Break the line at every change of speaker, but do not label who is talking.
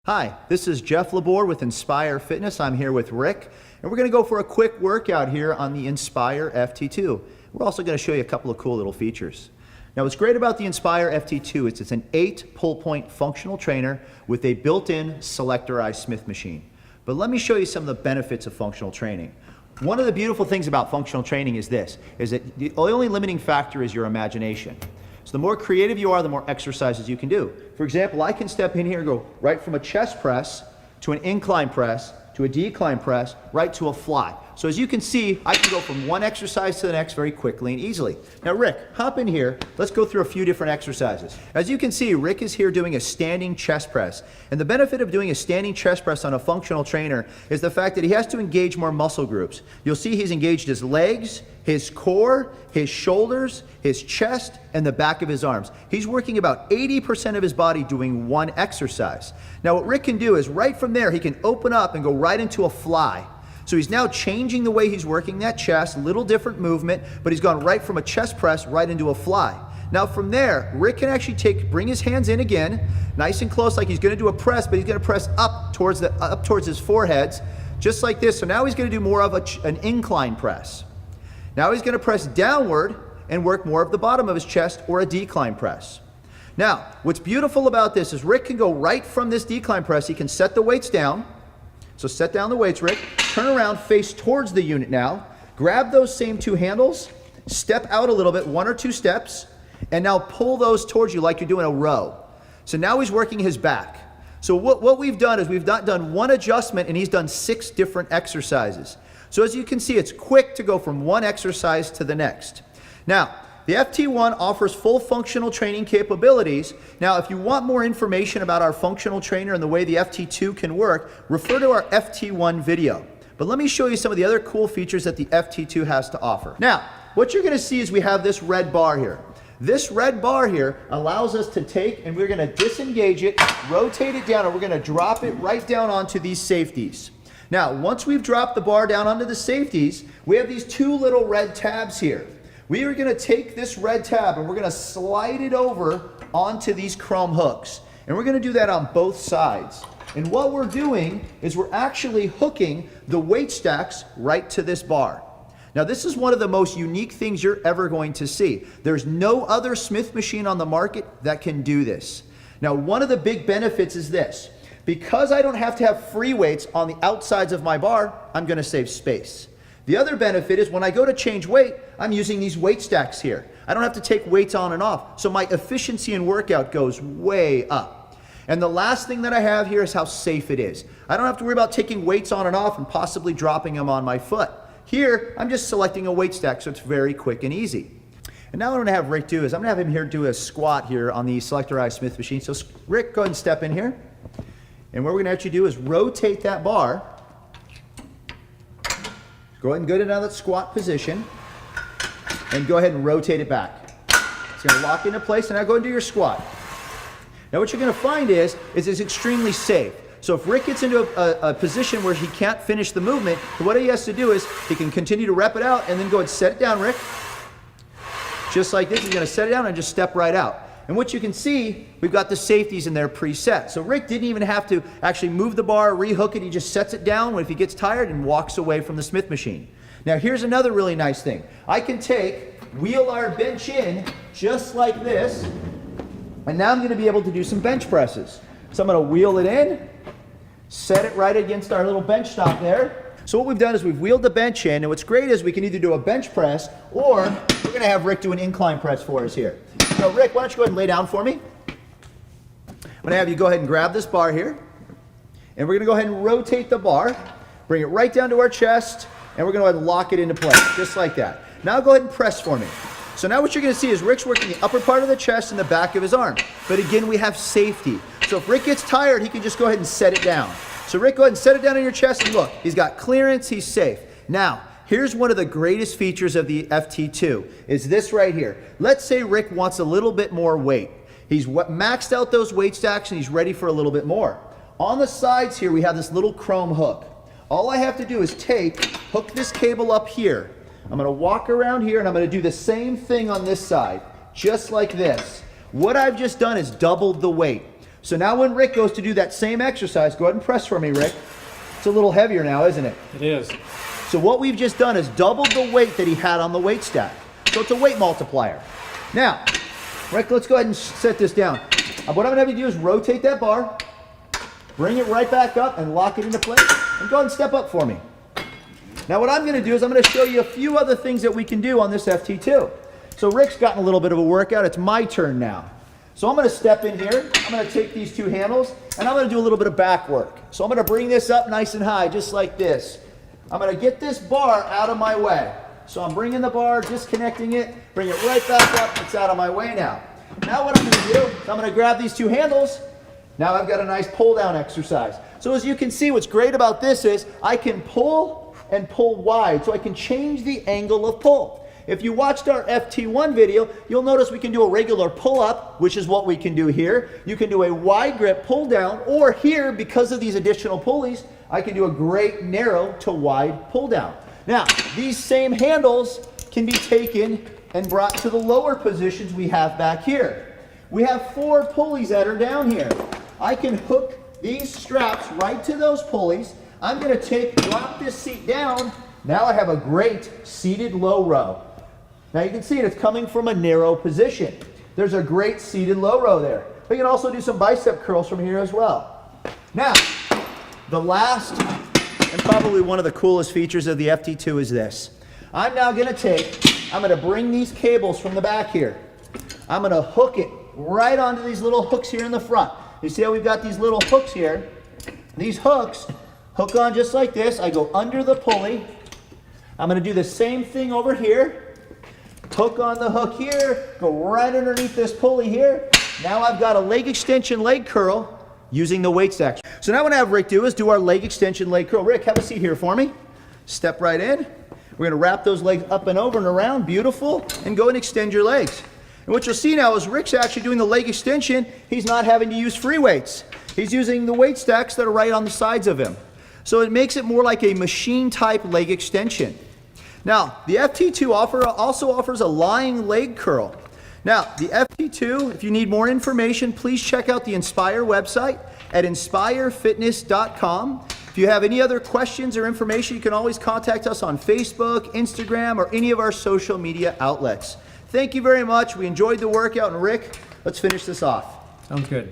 Hi, this is Jeff Labor with Inspire Fitness. I'm here with Rick, and we're going to go for a quick workout here on the Inspire FT2. We're also going to show you a couple of cool little features. Now, what's great about the Inspire FT2 is it's an 8 pull-point functional trainer with a built-in selectorized Smith machine. But let me show you some of the benefits of functional training. One of the beautiful things about functional training is this, is that the only limiting factor is your imagination. So the more creative you are, the more exercises you can do. For example, I can step in here and go right from a chest press to an incline press to a decline press, right to a fly. So as you can see, I can go from one exercise to the next very quickly and easily. Now Rick, hop in here. Let's go through a few different exercises. As you can see, Rick is here doing a standing chest press. And the benefit of doing a standing chest press on a functional trainer is the fact that he has to engage more muscle groups. You'll see he's engaged his legs, his core, his shoulders, his chest, and the back of his arms. He's working about 80% of his body doing one exercise. Now what Rick can do is right from there, he can open up and go right into a fly. So he's now changing the way he's working that chest, little different movement, but he's gone right from a chest press right into a fly. Now from there, Rick can actually bring his hands in again, nice and close like he's gonna do a press, but he's gonna press up towards his foreheads, just like this. So now he's gonna do more of an incline press. Now he's gonna press downward and work more of the bottom of his chest or a decline press. Now, what's beautiful about this is Rick can go right from this decline press, he can set the weights down. So set down the weights, Rick. Turn around, face towards the unit now. Grab those same two handles, step out a little bit, 1 or 2 steps, and now pull those towards you like you're doing a row. So now he's working his back. So what we've done is we've not done one adjustment and he's done 6 different exercises. So as you can see, it's quick to go from one exercise to the next. Now, the FT1 offers full functional training capabilities. Now, if you want more information about our functional trainer and the way the FT2 can work, refer to our FT1 video. But let me show you some of the other cool features that the FT2 has to offer. Now, what you're going to see is we have this red bar here. This red bar here allows us to take and we're going to disengage it, rotate it down, and we're going to drop it right down onto these safeties. Now, once we've dropped the bar down onto the safeties, we have these 2 little red tabs here. We are going to take this red tab and we're going to slide it over onto these chrome hooks. And we're going to do that on both sides. And what we're doing is we're actually hooking the weight stacks right to this bar. Now this is one of the most unique things you're ever going to see. There's no other Smith machine on the market that can do this. Now one of the big benefits is this. Because I don't have to have free weights on the outsides of my bar, I'm going to save space. The other benefit is when I go to change weight, I'm using these weight stacks here. I don't have to take weights on and off, so my efficiency in workout goes way up. And the last thing that I have here is how safe it is. I don't have to worry about taking weights on and off and possibly dropping them on my foot. Here, I'm just selecting a weight stack, so it's very quick and easy. And now what I'm gonna have Rick do is I'm gonna have him here do a squat here on the selectorized Smith machine. So Rick, go ahead and step in here. And what we're gonna actually do is rotate that bar. Go ahead and go to that squat position and go ahead and rotate it back. It's going to lock into place, and now go and do your squat. Now what you're going to find is it's extremely safe. So if Rick gets into a position where he can't finish the movement, what he has to do is he can continue to rep it out and then go and set it down, Rick. Just like this, he's going to set it down and just step right out. And what you can see, we've got the safeties in there preset. So Rick didn't even have to actually move the bar, rehook it. He just sets it down if he gets tired and walks away from the Smith machine. Now here's another really nice thing. I can wheel our bench in just like this. And now I'm going to be able to do some bench presses. So I'm going to wheel it in, set it right against our little bench stop there. So what we've done is we've wheeled the bench in, and what's great is we can either do a bench press or we're going to have Rick do an incline press for us here. So Rick, why don't you go ahead and lay down for me? I'm going to have you go ahead and grab this bar here, and we're going to go ahead and rotate the bar, bring it right down to our chest, and we're going to go ahead and lock it into place, just like that. Now go ahead and press for me. So now what you're going to see is Rick's working the upper part of the chest and the back of his arm. But again, we have safety. So if Rick gets tired, he can just go ahead and set it down. So Rick, go ahead and set it down on your chest, and look, he's got clearance, he's safe. Now, here's one of the greatest features of the FT2, is this right here. Let's say Rick wants a little bit more weight. He's maxed out those weight stacks and he's ready for a little bit more. On the sides here, we have this little chrome hook. All I have to do is hook this cable up here. I'm gonna walk around here and I'm gonna do the same thing on this side, just like this. What I've just done is doubled the weight. So now when Rick goes to do that same exercise, go ahead and press for me, Rick. It's a little heavier now, isn't it?
It is.
So what we've just done is doubled the weight that he had on the weight stack. So it's a weight multiplier. Now, Rick, let's go ahead and set this down. What I'm gonna have you do is rotate that bar, bring it right back up and lock it into place, and go ahead and step up for me. Now what I'm gonna do is I'm gonna show you a few other things that we can do on this FT2. So Rick's gotten a little bit of a workout, it's my turn now. So I'm gonna step in here, I'm gonna take these two handles, and I'm gonna do a little bit of back work. So I'm gonna bring this up nice and high, just like this. I'm gonna get this bar out of my way. So I'm bringing the bar, disconnecting it, bring it right back up, it's out of my way now. Now what I'm gonna do is I'm gonna grab these two handles. Now I've got a nice pull down exercise. So as you can see, what's great about this is I can pull and pull wide, so I can change the angle of pull. If you watched our FT1 video, you'll notice we can do a regular pull up, which is what we can do here. You can do a wide grip pull down, or here, because of these additional pulleys, I can do a great narrow to wide pull down. Now, these same handles can be taken and brought to the lower positions we have back here. We have 4 pulleys that are down here. I can hook these straps right to those pulleys. I'm gonna drop this seat down. Now I have a great seated low row. Now you can see it's coming from a narrow position. There's a great seated low row there. We can also do some bicep curls from here as well. Now, the last and probably one of the coolest features of the FT2 is this. I'm now gonna bring these cables from the back here. I'm gonna hook it right onto these little hooks here in the front. You see how we've got these little hooks here? These hooks hook on just like this. I go under the pulley. I'm gonna do the same thing over here. Hook on the hook here, go right underneath this pulley here. Now I've got a leg extension leg curl using the weight stacks. So now what I have Rick do is do our leg extension leg curl. Rick, have a seat here for me. Step right in. We're gonna wrap those legs up and over and around, beautiful, and go and extend your legs. And what you'll see now is Rick's actually doing the leg extension. He's not having to use free weights. He's using the weight stacks that are right on the sides of him. So it makes it more like a machine type leg extension. Now, the FT2 also offers a lying leg curl. Now, the FT2, if you need more information, please check out the Inspire website at inspirefitness.com. If you have any other questions or information, you can always contact us on Facebook, Instagram, or any of our social media outlets. Thank you very much. We enjoyed the workout, and Rick, let's finish this off.
Sounds good.